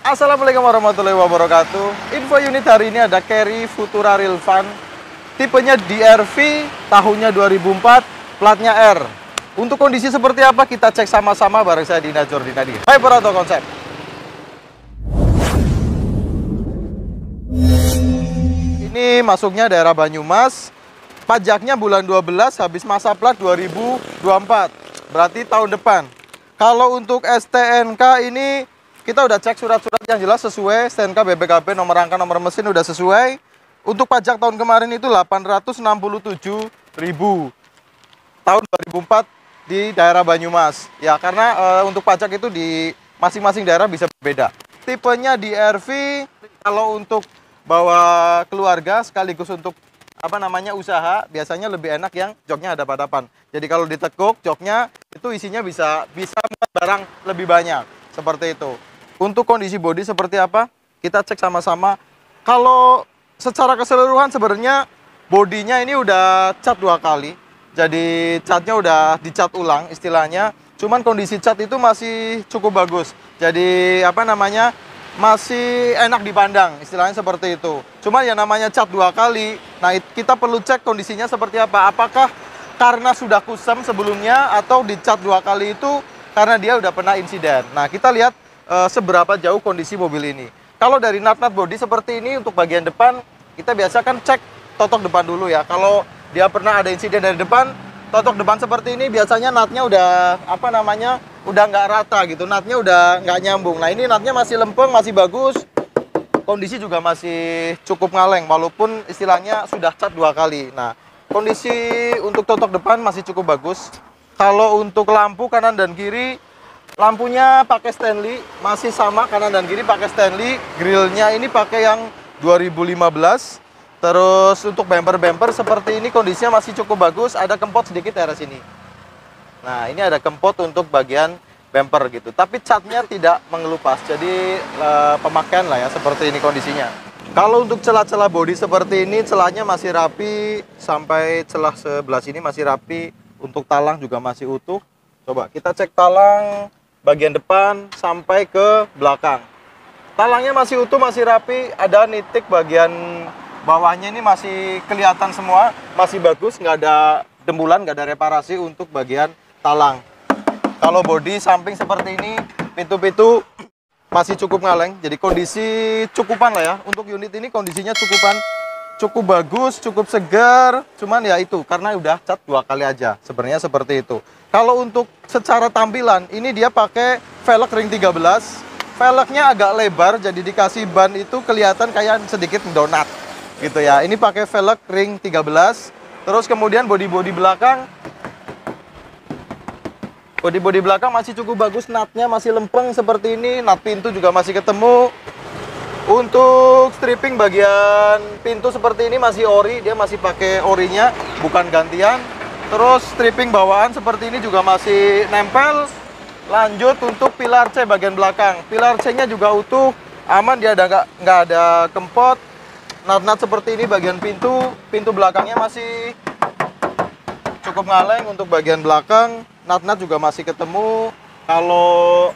Assalamualaikum warahmatullahi wabarakatuh. Info unit hari ini ada Carry Futura Real Van. Tipenya DRV, tahunnya 2004, platnya R. Untuk kondisi seperti apa kita cek sama-sama bareng saya Dina Jordinadi. Hai para Auto Konsep. Ini masuknya daerah Banyumas. Pajaknya bulan 12, habis masa plat 2024. Berarti tahun depan. Kalau untuk STNK ini kita udah cek surat-surat yang jelas sesuai, STNK, BPKB, nomor rangka, nomor mesin udah sesuai. Untuk pajak tahun kemarin itu 867.000 tahun 2004 di daerah Banyumas. Ya, karena untuk pajak itu di masing-masing daerah bisa berbeda. Tipenya di RV, kalau untuk bawa keluarga sekaligus untuk usaha, biasanya lebih enak yang joknya ada hadapan. Jadi kalau ditekuk joknya itu isinya bisa muat barang lebih banyak. Seperti itu. Untuk kondisi bodi seperti apa? Kita cek sama-sama. Kalau secara keseluruhan sebenarnya bodinya ini udah cat 2 kali. Jadi catnya udah dicat ulang istilahnya. Cuman kondisi cat itu masih cukup bagus. Jadi masih enak dipandang, istilahnya seperti itu. Cuman yang namanya cat 2 kali, nah kita perlu cek kondisinya seperti apa. Apakah karena sudah kusam sebelumnya atau dicat 2 kali itu karena dia udah pernah insiden. Nah, kita lihat seberapa jauh kondisi mobil ini. Kalau dari nat-nat bodi seperti ini, untuk bagian depan, kita biasa kan cek totok depan dulu ya. Kalau dia pernah ada insiden dari depan, totok depan seperti ini, biasanya natnya udah, udah nggak rata gitu. Natnya udah nggak nyambung. Nah, ini natnya masih lempeng, masih bagus. Kondisi juga masih cukup ngaleng, walaupun istilahnya sudah cat 2 kali. Nah, kondisi untuk totok depan masih cukup bagus. Kalau untuk lampu kanan dan kiri, lampunya pakai Stanley, masih sama kanan dan kiri pakai Stanley. Grillnya ini pakai yang 2015. Terus untuk bumper seperti ini kondisinya masih cukup bagus. Ada kempot sedikit daerah sini. Nah, ini ada kempot untuk bagian bumper gitu. Tapi catnya tidak mengelupas. Jadi pemakaian lah ya, seperti ini kondisinya. Kalau untuk celah-celah bodi seperti ini, celahnya masih rapi. Sampai celah sebelah sini masih rapi. Untuk talang juga masih utuh. Coba kita cek talang bagian depan sampai ke belakang. Talangnya masih utuh, masih rapi. Ada nitik bagian bawahnya ini masih kelihatan semua. Masih bagus, nggak ada dembulan, nggak ada reparasi untuk bagian talang. Kalau bodi samping seperti ini, pintu-pintu masih cukup ngaleng. Jadi kondisi cukupan lah ya. Untuk unit ini kondisinya cukup bagus, cukup segar. Cuman ya itu, karena udah cat 2 kali aja. Sebenarnya seperti itu. Kalau untuk secara tampilan, ini dia pakai velg ring 13. Velgnya agak lebar, jadi dikasih ban itu kelihatan kayak sedikit donat gitu ya. Ini pakai velg ring 13. Terus kemudian bodi-bodi belakang. Bodi-bodi belakang masih cukup bagus, natnya masih lempeng seperti ini. Nat pintu juga masih ketemu. Untuk stripping bagian pintu seperti ini masih ori, dia masih pakai orinya, bukan gantian. Terus stripping bawaan seperti ini juga masih nempel. Lanjut untuk pilar C bagian belakang. Pilar C-nya juga utuh, aman, dia nggak ada kempot. Nat-nat seperti ini bagian pintu belakangnya masih cukup ngaleng untuk bagian belakang. Nat-nat juga masih ketemu. Kalau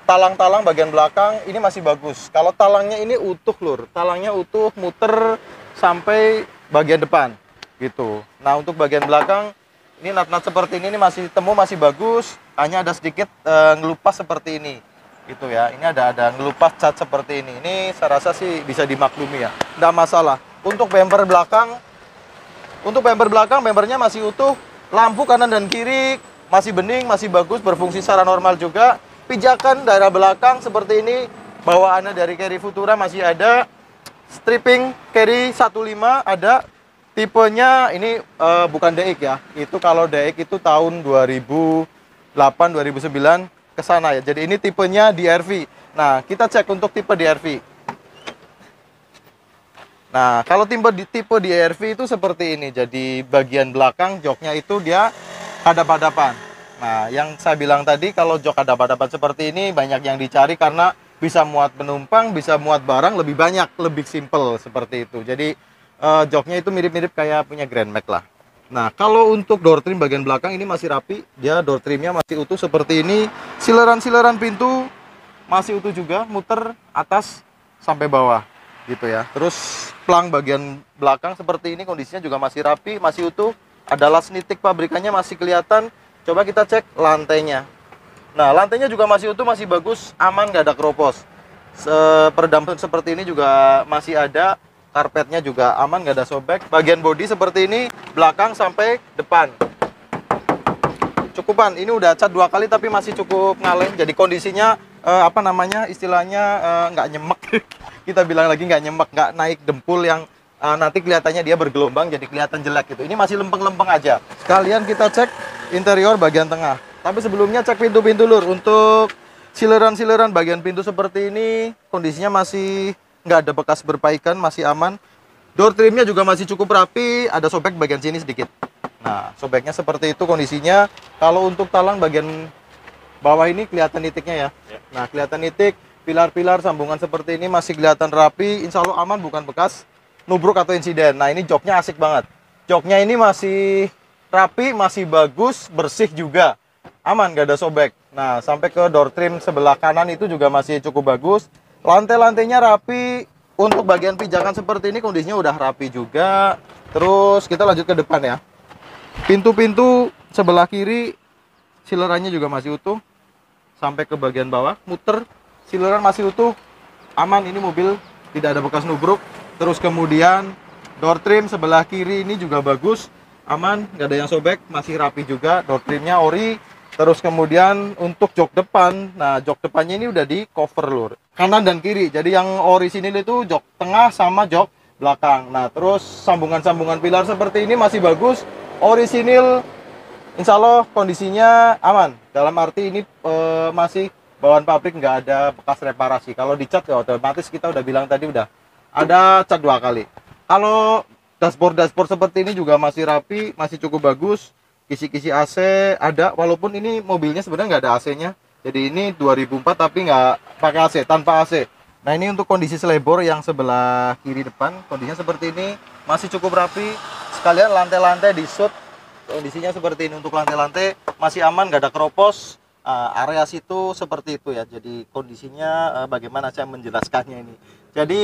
talang-talang bagian belakang ini masih bagus. Kalau talangnya ini utuh lur, talangnya utuh, muter sampai bagian depan gitu. Nah, untuk bagian belakang ini nat-nat seperti ini masih temu, masih bagus. Hanya ada sedikit ngelupas seperti ini gitu ya. Ini ada ngelupas cat seperti ini. Ini saya rasa sih bisa dimaklumi ya, nggak masalah. Untuk bumper belakang, bumpernya masih utuh. Lampu kanan dan kiri masih bening, masih bagus, berfungsi secara normal juga. Pijakan daerah belakang seperti ini, bawaannya dari Carry Futura masih ada. Stripping Carry 15 ada. Tipenya ini bukan DX ya. Itu kalau DX itu tahun 2008 2009 ke sana ya. Jadi ini tipenya DRV. Nah, kita cek untuk tipe DRV. Nah, kalau tipe DRV itu seperti ini. Jadi bagian belakang joknya itu dia hadap-hadapan. Nah, yang saya bilang tadi, kalau jok hadap-hadapan seperti ini banyak yang dicari karena bisa muat penumpang, bisa muat barang lebih banyak, lebih simple seperti itu. Jadi joknya itu mirip-mirip kayak punya Grand Max lah. Nah, kalau untuk door trim bagian belakang ini masih rapi, dia door trimnya masih utuh seperti ini. Sileran-sileran pintu masih utuh juga, muter atas sampai bawah gitu ya. Terus plang bagian belakang seperti ini kondisinya juga masih rapi, masih utuh. Ada las nitik pabrikannya masih kelihatan. Coba kita cek lantainya. Nah, lantainya juga masih utuh, masih bagus, aman, nggak ada keropos. Peredam seperti ini juga masih ada. Karpetnya juga aman, nggak ada sobek. Bagian bodi seperti ini, belakang sampai depan. Cukupan, ini udah cat 2 kali tapi masih cukup ngaleng. Jadi kondisinya apa namanya, istilahnya nggak nyemek. Kita bilang lagi nggak nyemek, nggak naik dempul yang nanti kelihatannya dia bergelombang jadi kelihatan jelek gitu. Ini masih lempeng-lempeng aja. Sekalian kita cek interior bagian tengah. Tapi sebelumnya cek pintu-pintu lur. Untuk sileran-sileran bagian pintu seperti ini kondisinya masih nggak ada bekas berbaikan, masih aman. Door trimnya juga masih cukup rapi, ada sobek bagian sini sedikit. Nah, sobeknya seperti itu kondisinya. Kalau untuk talang bagian bawah ini kelihatan nitiknya ya. Nah, kelihatan nitik, pilar-pilar sambungan seperti ini masih kelihatan rapi. Insya Allah aman, bukan bekas nubruk atau insiden. Nah, ini joknya asik banget. Joknya ini masih rapi, masih bagus, bersih juga. Aman, gak ada sobek. Nah, sampai ke door trim sebelah kanan itu juga masih cukup bagus. Lantai-lantainya rapi. Untuk bagian pijakan seperti ini kondisinya udah rapi juga. Terus kita lanjut ke depan ya. Pintu-pintu sebelah kiri silerannya juga masih utuh. Sampai ke bagian bawah, muter, sileran masih utuh. Aman, ini mobil tidak ada bekas nubruk. Terus kemudian door trim sebelah kiri ini juga bagus. Aman, nggak ada yang sobek, masih rapi juga. Door trimnya ori. Terus kemudian untuk jok depan, nah jok depannya ini udah di cover lur, kanan dan kiri. Jadi yang orisinil itu jok tengah sama jok belakang. Nah terus sambungan-sambungan pilar seperti ini masih bagus, orisinil. Insya Allah kondisinya aman. Dalam arti ini masih bawaan pabrik, nggak ada bekas reparasi. Kalau dicat ya otomatis kita udah bilang tadi udah ada cat 2 kali. Kalau dashboard seperti ini juga masih rapi, masih cukup bagus. Kisi-kisi AC ada, walaupun ini mobilnya sebenarnya nggak ada AC-nya. Jadi ini 2004 tapi nggak pakai AC, tanpa AC. Nah ini untuk kondisi selebor yang sebelah kiri depan, kondisinya seperti ini, masih cukup rapi. Sekalian lantai-lantai di shoot, kondisinya seperti ini. Untuk lantai-lantai masih aman, nggak ada keropos. Area situ seperti itu ya. Jadi kondisinya bagaimana saya menjelaskannya ini. Jadi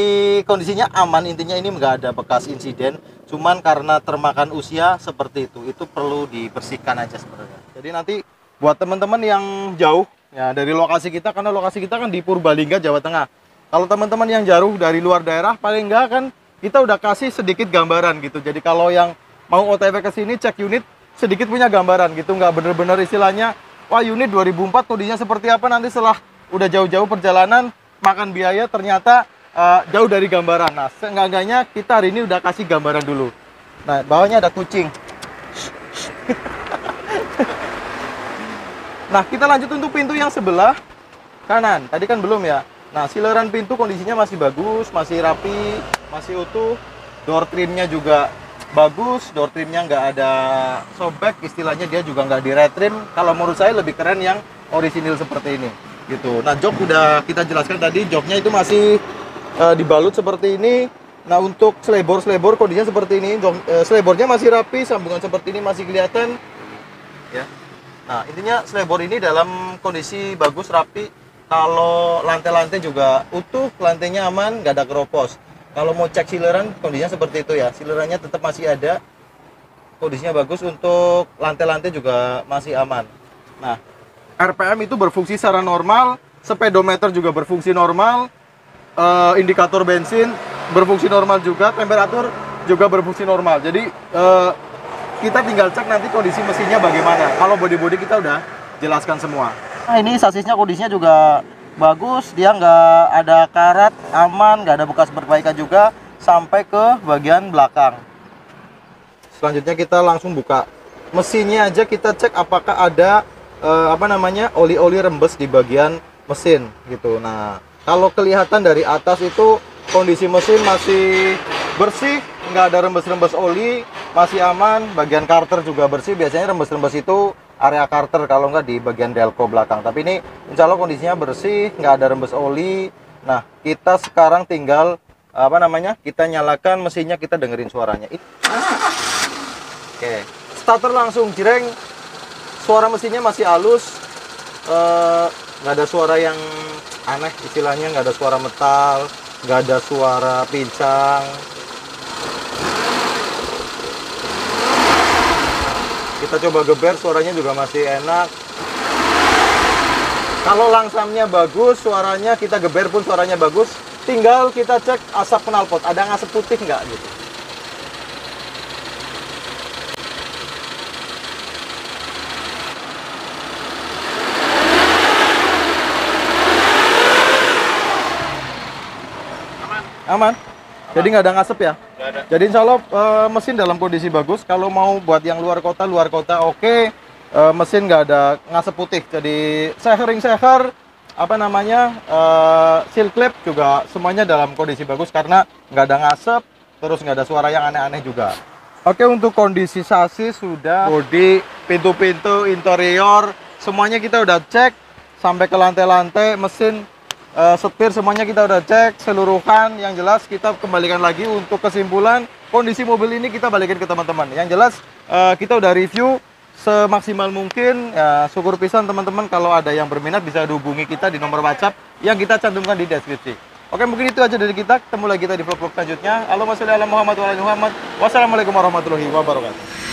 kondisinya aman, intinya ini nggak ada bekas insiden. Cuman karena termakan usia seperti itu perlu dibersihkan aja sebenarnya. Jadi nanti buat teman-teman yang jauh ya dari lokasi kita, karena lokasi kita kan di Purbalingga, Jawa Tengah. Kalau teman-teman yang jauh dari luar daerah, paling nggak kan kita udah kasih sedikit gambaran gitu. Jadi kalau yang mau OTW ke sini cek unit sedikit punya gambaran gitu, nggak bener-bener istilahnya wah unit 2004 kondisinya seperti apa, nanti setelah udah jauh-jauh perjalanan makan biaya ternyata jauh dari gambaran. Nah, seenggak-enggaknya kita hari ini udah kasih gambaran dulu. Nah, bawahnya ada kucing. Nah, kita lanjut untuk pintu yang sebelah kanan. Tadi kan belum ya. Nah, sileran pintu kondisinya masih bagus, masih rapi, masih utuh. Door trimnya juga bagus. Door trimnya nggak ada sobek, istilahnya dia juga nggak di retrim. Kalau menurut saya lebih keren yang orisinil seperti ini. Gitu. Nah, jok udah kita jelaskan tadi, joknya itu masih dibalut seperti ini. Nah untuk selebor kondisinya seperti ini. Selebornya masih rapi, sambungan seperti ini masih kelihatan ya. Nah intinya selebor ini dalam kondisi bagus, rapi. Kalau lantai-lantai juga utuh, lantainya aman, nggak ada keropos. Kalau mau cek sileran kondisinya seperti itu ya, silerannya tetap masih ada, kondisinya bagus. Untuk lantai-lantai juga masih aman. Nah RPM itu berfungsi secara normal, speedometer juga berfungsi normal. Indikator bensin berfungsi normal juga, temperatur juga berfungsi normal. Jadi kita tinggal cek nanti kondisi mesinnya bagaimana. Kalau bodi-bodi kita udah jelaskan semua. Nah ini sasisnya kondisinya juga bagus, dia nggak ada karat, aman, nggak ada bekas perbaikan juga sampai ke bagian belakang. Selanjutnya kita langsung buka mesinnya aja, kita cek apakah ada oli-oli rembes di bagian mesin gitu. Nah kalau kelihatan dari atas itu kondisi mesin masih bersih, nggak ada rembes-rembes oli, masih aman. Bagian karter juga bersih. Biasanya rembes-rembes itu area karter, kalau nggak di bagian delco belakang. Tapi ini insya Allah kondisinya bersih, nggak ada rembes oli. Nah kita sekarang tinggal kita nyalakan mesinnya, kita dengerin suaranya. Oke, starter langsung jireng. Suara mesinnya masih halus, nggak ada suara yang aneh istilahnya, nggak ada suara metal, nggak ada suara pincang. Kita coba geber, suaranya juga masih enak. Kalau langsamnya bagus, suaranya kita geber pun suaranya bagus. Tinggal kita cek asap knalpot, ada ngasap putih nggak gitu. Aman. Jadi nggak ada ngasep ya? Nggak ada. Jadi insya Allah mesin dalam kondisi bagus. Kalau mau buat yang luar kota oke. Mesin nggak ada ngasep putih. Jadi seher, apa namanya, seal clip juga semuanya dalam kondisi bagus karena nggak ada ngasep, terus nggak ada suara yang aneh-aneh juga. Oke, untuk kondisi sasis sudah, bodi, pintu-pintu, interior, semuanya kita udah cek sampai ke lantai-lantai, mesin, setir, semuanya kita udah cek seluruhan. Yang jelas kita kembalikan lagi untuk kesimpulan kondisi mobil ini, kita balikin ke teman-teman. Yang jelas kita udah review semaksimal mungkin. Ya, syukur pisan teman-teman, kalau ada yang berminat bisa dihubungi kita di nomor WhatsApp yang kita cantumkan di deskripsi. Oke, mungkin itu aja dari kita. Ketemu lagi kita di vlog-vlog selanjutnya. Allahumma sholli ala Muhammad wa ala ali Muhammad. Wassalamualaikum warahmatullahi wabarakatuh.